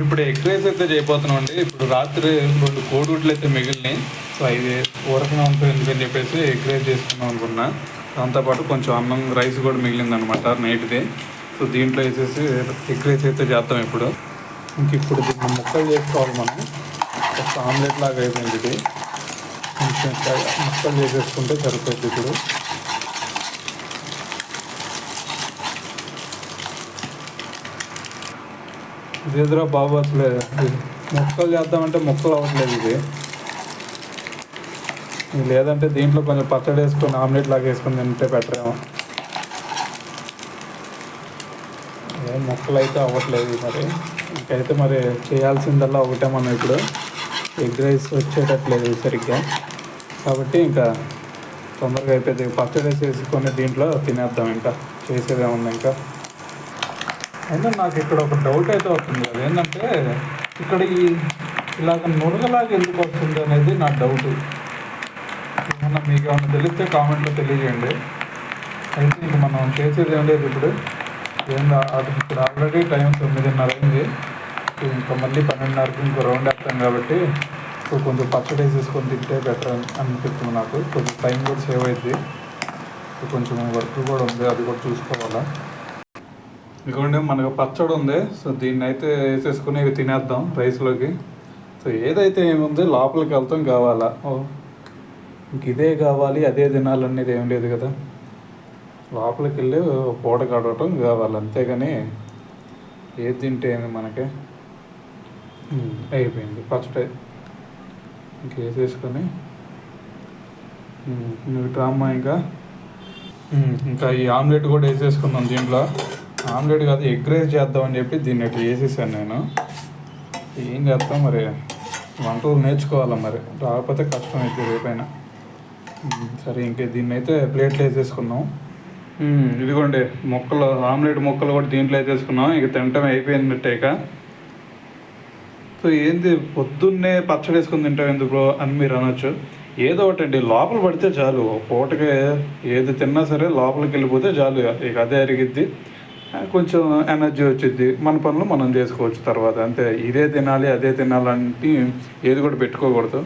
ఇప్పుడు egg rice అయితే చేయబోతున్నాం అండి. ఇప్పుడు రాత్రి 2 కోడిగుడ్లు అయితే మిగిలినాయి. సో అవి ఊరకనే ఉంటుంది ఎందుకని చెప్పేసి ఎగ్ రైస్ చేసుకుందాం అనుకున్నా. దాంతోపాటు కొంచెం అన్నం రైస్ కూడా మిగిలిందనమాట నైట్ది. సో దీంట్లో వేసేసి ఎగ్ రైస్ అయితే చేద్దాం ఇప్పుడు. ఇప్పుడు దీన్ని ముక్కలు చేసుకోవాలి మనం. ఒక ఆమ్లెట్ లాగా అయిపోయింది ఇది. కొంచెం ముక్కలు చేసేసుకుంటే సరిపోతుంది ఇప్పుడు. ఇది ఎదురా బాబు అసలే ముక్కలు చేద్దామంటే ముక్కలు అవ్వట్లేదు ఇది. లేదంటే దీంట్లో కొంచెం పచ్చడి వేసుకొని ఆమ్లెట్ లాగా వేసుకొని తింటే బెటరేమో. ఏం ముక్కలు అయితే అవ్వట్లేదు మరి. ఇంకైతే మరి చేయాల్సిందల్లా ఒకటే మనం ఇప్పుడు ఎగ్ రైస్ వచ్చేటట్లేదు సరిగ్గా. కాబట్టి ఇంకా తొందరగా అయిపోయింది. పచ్చడి వేసుకొని దీంట్లో తినేద్దాం. ఇంకా చేసేదేముంది ఇంకా. అయినా నాకు ఇక్కడ ఒక డౌట్ అయితే వస్తుంది. అదేంటంటే ఇక్కడ ఇలాగ నురగలాగా ఎందుకు వస్తుంది అనేది నా డౌట్. ఏమన్నా మీకు ఏమన్నా తెలిస్తే కామెంట్లో తెలియజేయండి. అయితే ఇంక మనం చేసేది ఏం లేదు ఇప్పుడు. ఇప్పుడు ఆల్రెడీ టైం 9:30 అయింది. ఇంకా మళ్ళీ 12:30కి ఇంకో రౌండ్ వేస్తాం కాబట్టి సో కొంచెం పచ్చడి వేసేసుకొని తింటే బెటర్ అనిపిస్తుంది నాకు. కొంచెం టైం కూడా సేవ్ అవుతుంది. కొంచెం వర్క్ కూడా ఉంది, అది కూడా చూసుకోవాలా. ఇదిగోండి మనకు పచ్చడి ఉంది. సో దీన్ని అయితే వేసేసుకుని ఇవి తినేద్దాం రైస్లోకి. సో ఏదైతే ఏముంది లోపలికి వెళ్తాం కావాలా. ఇంక ఇదే కావాలి అదే తినాలనేది ఏం లేదు కదా. లోపలికి వెళ్ళి పూట కడవటం కావాలి అంతేగాని ఏది తింటే ఏమి మనకి. అయిపోయింది పచ్చడి. ఇంక వేసేసుకొని నువ్వు డ్రామా ఇంకా ఈ ఆమ్లెట్ కూడా వేసేసుకున్నాం దీంట్లో. ఆమ్లెట్ కాదు ఎగ్ రైస్ చేద్దామని చెప్పి దీన్ని అట్లా వేసేసాను నేను. ఏం చేస్తాం మరి, వంటలు నేర్చుకోవాలా మరి, రాకపోతే కష్టం అవుతుంది రేపైనా. సరే ఇంకే దీన్ని అయితే ప్లేట్లో వేసేసుకున్నాం. ఇదిగోండి ముక్కలు, ఆమ్లెట్ ముక్కలు కూడా దీంట్లో వేసేసుకున్నాం. ఇక తింటాం అయిపోయినట్టేక. సో ఏంది పొద్దున్నే పచ్చడి వేసుకుని తింటాం ఎందుకు అని మీరు అనొచ్చు. ఏదో ఒకటండి లోపల పడితే చాలు. పూటకి ఏది తిన్నా సరే లోపలికి వెళ్ళిపోతే చాలు. ఇక అదే అరిగిద్ది, కొంచెం ఎనర్జీ వచ్చిద్ది, మన పనులు మనం చేసుకోవచ్చు తర్వాత. అంతే. ఇదే తినాలి అదే తినాలంటే ఏది కూడా పెట్టుకోకూడదు.